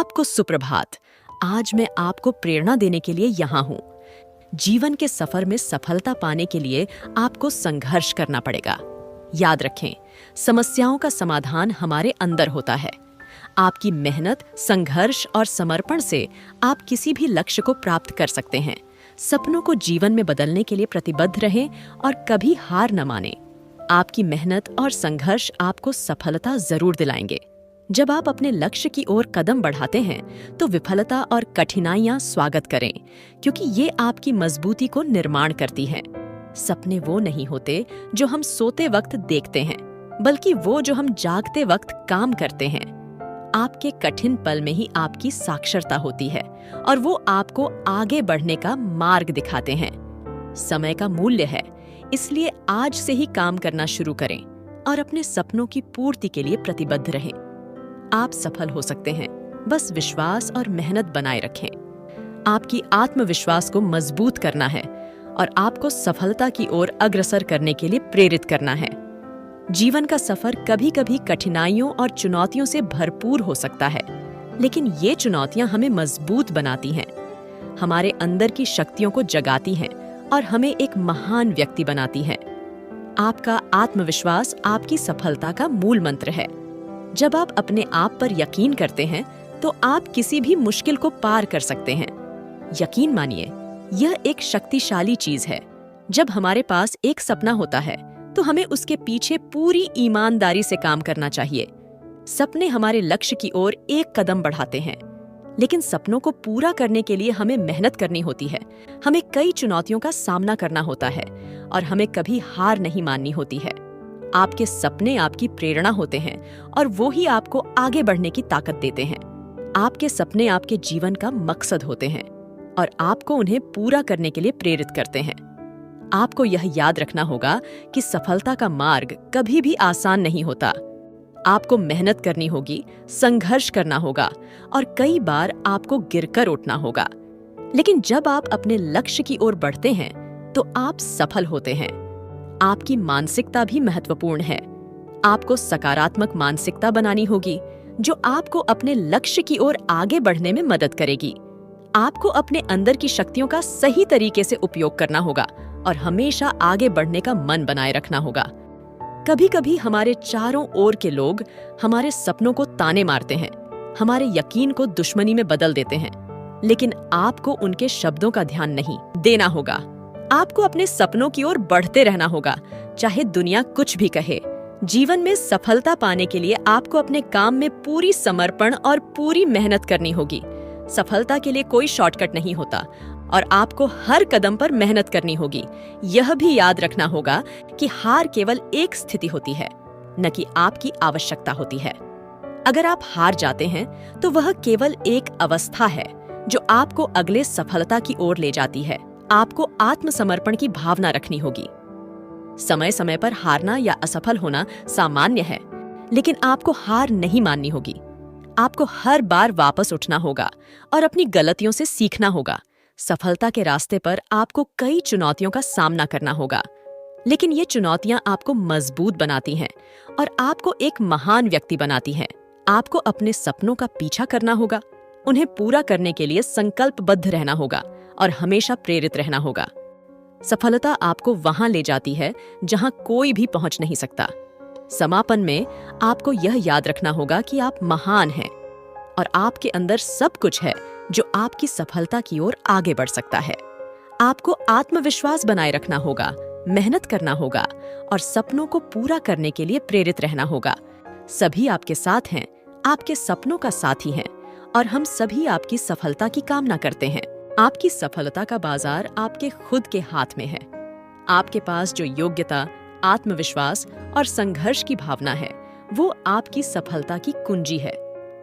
आपको सुप्रभात। आज मैं आपको प्रेरणा देने के लिए यहाँ हूँ। जीवन के सफर में सफलता पाने के लिए आपको संघर्ष करना पड़ेगा। याद रखें, समस्याओं का समाधान हमारे अंदर होता है। आपकी मेहनत, संघर्ष और समर्पण से आप किसी भी लक्ष्य को प्राप्त कर सकते हैं। सपनों को जीवन में बदलने के लिए प्रतिबद्ध रहें और कभी हार न मानें। आपकी मेहनत और संघर्ष आपको सफलता जरूर दिलाएंगे। जब आप अपने लक्ष्य की ओर कदम बढ़ाते हैं तो विफलता और कठिनाइयां स्वागत करें, क्योंकि ये आपकी मजबूती को निर्माण करती हैं। सपने वो नहीं होते जो हम सोते वक्त देखते हैं, बल्कि वो जो हम जागते वक्त काम करते हैं। आपके कठिन पल में ही आपकी साक्षरता होती है और वो आपको आगे बढ़ने का मार्ग दिखाते हैं। समय का मूल्य है, इसलिए आज से ही काम करना शुरू करें और अपने सपनों की पूर्ति के लिए प्रतिबद्ध रहें। आप सफल हो सकते हैं, बस विश्वास और मेहनत बनाए रखें। आपकी आत्मविश्वास को मजबूत करना है और आपको सफलता की ओर अग्रसर करने के लिए प्रेरित करना है। जीवन का सफर कभी कभी कठिनाइयों और चुनौतियों से भरपूर हो सकता है, लेकिन ये चुनौतियां हमें मजबूत बनाती हैं, हमारे अंदर की शक्तियों को जगाती हैं और हमें एक महान व्यक्ति बनाती हैं। आपका आत्मविश्वास आपकी सफलता का मूल मंत्र है। जब आप अपने आप पर यकीन करते हैं तो आप किसी भी मुश्किल को पार कर सकते हैं। यकीन मानिए, यह एक शक्तिशाली चीज है। जब हमारे पास एक सपना होता है तो हमें उसके पीछे पूरी ईमानदारी से काम करना चाहिए। सपने हमारे लक्ष्य की ओर एक कदम बढ़ाते हैं, लेकिन सपनों को पूरा करने के लिए हमें मेहनत करनी होती है। हमें कई चुनौतियों का सामना करना होता है और हमें कभी हार नहीं माननी होती है। आपके सपने आपकी प्रेरणा होते हैं और वो ही आपको आगे बढ़ने की ताकत देते हैं। आपके सपने आपके जीवन का मकसद होते हैं और आपको उन्हें पूरा करने के लिए प्रेरित करते हैं। आपको यह याद रखना होगा कि सफलता का मार्ग कभी भी आसान नहीं होता। आपको मेहनत करनी होगी, संघर्ष करना होगा और कई बार आपको गिरकर उठना होगा। लेकिन जब आप अपने लक्ष्य की ओर बढ़ते हैं तो आप सफल होते हैं। आपकी मानसिकता भी महत्वपूर्ण है। आपको सकारात्मक मानसिकता बनानी होगी, जो आपको अपने लक्ष्य की ओर आगे बढ़ने में मदद करेगी। आपको अपने अंदर की शक्तियों का सही तरीके से उपयोग करना होगा और हमेशा आगे बढ़ने का मन बनाए रखना होगा। कभी कभी हमारे चारों ओर के लोग हमारे सपनों को ताने मारते हैं, हमारे यकीन को दुश्मनी में बदल देते हैं, लेकिन आपको उनके शब्दों का ध्यान नहीं देना होगा। आपको अपने सपनों की ओर बढ़ते रहना होगा, चाहे दुनिया कुछ भी कहे। जीवन में सफलता पाने के लिए आपको अपने काम में पूरी समर्पण और पूरी मेहनत करनी होगी। सफलता के लिए कोई शॉर्टकट नहीं होता और आपको हर कदम पर मेहनत करनी होगी। यह भी याद रखना होगा कि हार केवल एक स्थिति होती है, न कि आपकी आवश्यकता होती है। अगर आप हार जाते हैं तो वह केवल एक अवस्था है जो आपको अगले सफलता की ओर ले जाती है। आपको आत्मसमर्पण की भावना रखनी होगी। समय समय पर हारना या असफल होना सामान्य है, लेकिन आपको हार नहीं माननी होगी। आपको हर बार वापस उठना होगा और अपनी गलतियों से सीखना होगा। सफलता के रास्ते पर आपको कई चुनौतियों का सामना करना होगा, लेकिन ये चुनौतियां आपको मजबूत बनाती हैं और आपको एक महान व्यक्ति बनाती हैं। आपको अपने सपनों का पीछा करना होगा, उन्हें पूरा करने के लिए संकल्पबद्ध रहना होगा और हमेशा प्रेरित रहना होगा। सफलता आपको वहां ले जाती है जहां कोई भी पहुंच नहीं सकता। समापन में आपको यह याद रखना होगा कि आप महान हैं और आपके अंदर सब कुछ है जो आपकी सफलता की ओर आगे बढ़ सकता है। आपको आत्मविश्वास बनाए रखना होगा, मेहनत करना होगा और सपनों को पूरा करने के लिए प्रेरित रहना होगा। सभी आपके साथ हैं, आपके सपनों का साथी हैं और हम सभी आपकी सफलता की कामना करते हैं। आपकी सफलता का बाजार आपके खुद के हाथ में है। आपके पास जो योग्यता, आत्मविश्वास और संघर्ष की भावना है, वो आपकी सफलता की कुंजी है।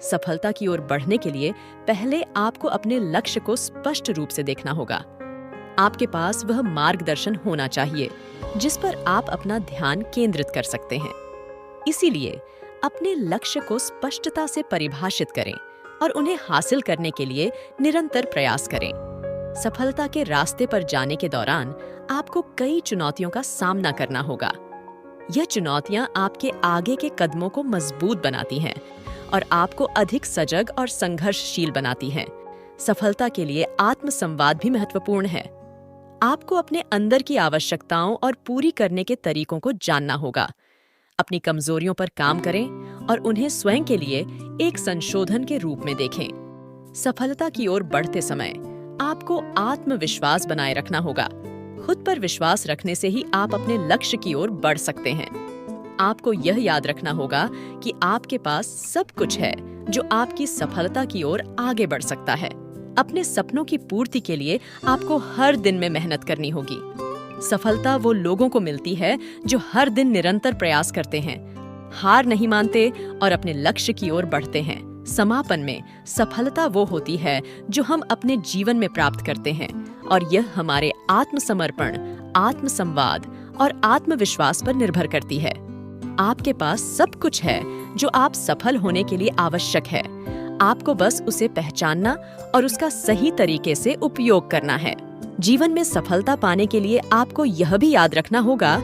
सफलता की ओर बढ़ने के लिए पहले आपको अपने लक्ष्य को स्पष्ट रूप से देखना होगा। आपके पास वह मार्गदर्शन होना चाहिए जिस पर आप अपना ध्यान केंद्रित कर सकते हैं। इसीलिए अपने लक्ष्य को स्पष्टता से परिभाषित करें और उन्हें हासिल करने के लिए निरंतर प्रयास करें। सफलता के रास्ते पर जाने के दौरान आपको कई चुनौतियों का सामना करना होगा। यह चुनौतियां आपके आगे के कदमों को मजबूत बनाती हैं और आपको अधिक सजग और संघर्षशील बनाती हैं। सफलता के लिए आत्मसंवाद भी महत्वपूर्ण है। आपको अपने अंदर की आवश्यकताओं और पूरी करने के तरीकों को जानना होगा। अपनी कमजोरियों पर काम करें और उन्हें स्वयं के लिए एक संशोधन के रूप में देखें। सफलता की ओर बढ़ते समय आपको आत्मविश्वास बनाए रखना होगा। खुद पर विश्वास रखने से ही आप अपने लक्ष्य की ओर बढ़ सकते हैं। आपको यह याद रखना होगा कि आपके पास सब कुछ है जो आपकी सफलता की ओर आगे बढ़ सकता है। अपने सपनों की पूर्ति के लिए आपको हर दिन में मेहनत करनी होगी। सफलता वो लोगों को मिलती है जो हर दिन निरंतर प्रयास करते हैं, हार नहीं मानते और अपने लक्ष्य की ओर बढ़ते हैं। समापन में सफलता वो होती है जो हम अपने जीवन में प्राप्त करते हैं और यह हमारे आत्मसमर्पण, आत्मसंवाद और आत्मविश्वास पर निर्भर करती है। आपके पास सब कुछ है जो आप सफल होने के लिए आवश्यक है। आपको बस उसे पहचानना और उसका सही तरीके से उपयोग करना है। जीवन में सफलता पाने के लिए आपको यह भी याद रखना होगा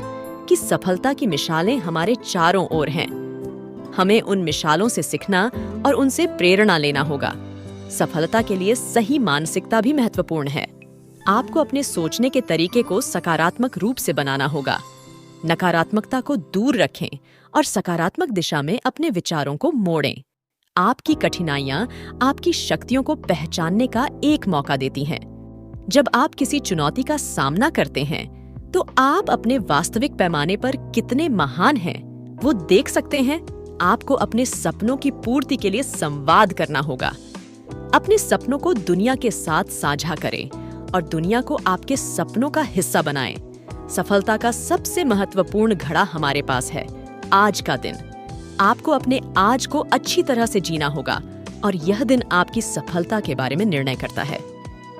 कि सफलता की मिसालें हमारे चारों ओर हैं। हमें उन मिसालों से सीखना और उनसे प्रेरणा लेना होगा। सफलता के लिए सही मानसिकता भी महत्वपूर्ण है। आपको अपने सोचने के तरीके को सकारात्मक रूप से बनाना होगा। नकारात्मकता को दूर रखें और सकारात्मक दिशा में अपने विचारों को मोड़ें। आपकी कठिनाइयां आपकी शक्तियों को पहचानने का एक मौका देती हैं। जब आप किसी चुनौती का सामना करते हैं तो आप अपने वास्तविक पैमाने पर कितने महान हैं वो देख सकते हैं। आपको अपने सपनों की पूर्ति के लिए संवाद करना होगा। अपने सपनों को दुनिया के साथ साझा करें और दुनिया को आपके सपनों का हिस्सा बनाएं। सफलता का सबसे महत्वपूर्ण घड़ा हमारे पास है, आज का दिन। आपको अपने आज को अच्छी तरह से जीना होगा और यह दिन आपकी सफलता के बारे में निर्णय करता है।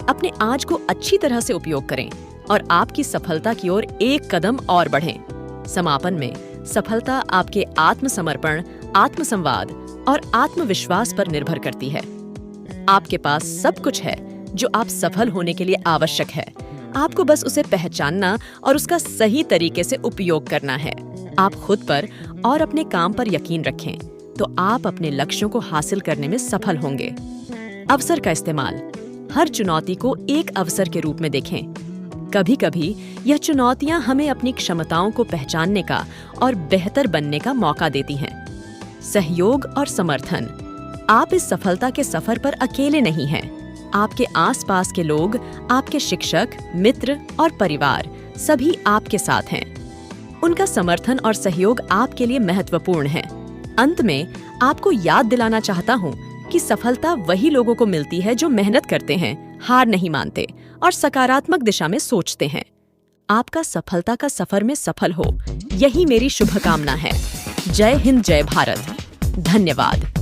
अपने आज को अच्छी तरह से उपयोग करें और आपकी सफलता की ओर एक कदम और बढ़ें। समापन में सफलता आपके आत्मसमर्पण, आत्मसंवाद और आत्मविश्वास पर निर्भर करती है। आपके पास सब कुछ है जो आप सफल होने के लिए आवश्यक है। आपको बस उसे पहचानना और उसका सही तरीके से उपयोग करना है। आप खुद पर और अपने काम पर यकीन रखें तो आप अपने लक्ष्यों को हासिल करने में सफल होंगे। अवसर का इस्तेमाल। हर चुनौती को एक अवसर के रूप में देखें। कभी कभी यह चुनौतियां हमें अपनी क्षमताओं को पहचानने का और बेहतर बनने का मौका देती हैं। सहयोग और समर्थन। आप इस सफलता के सफर पर अकेले नहीं हैं। आपके आसपास के लोग, आपके शिक्षक, मित्र और परिवार सभी आपके साथ हैं। उनका समर्थन और सहयोग आपके लिए महत्वपूर्ण है। अंत में आपको याद दिलाना चाहता हूँ कि सफलता वही लोगों को मिलती है जो मेहनत करते हैं, हार नहीं मानते और सकारात्मक दिशा में सोचते हैं। आपका सफलता का सफर में सफल हो, यही मेरी शुभकामना है। जय हिंद, जय भारत। धन्यवाद।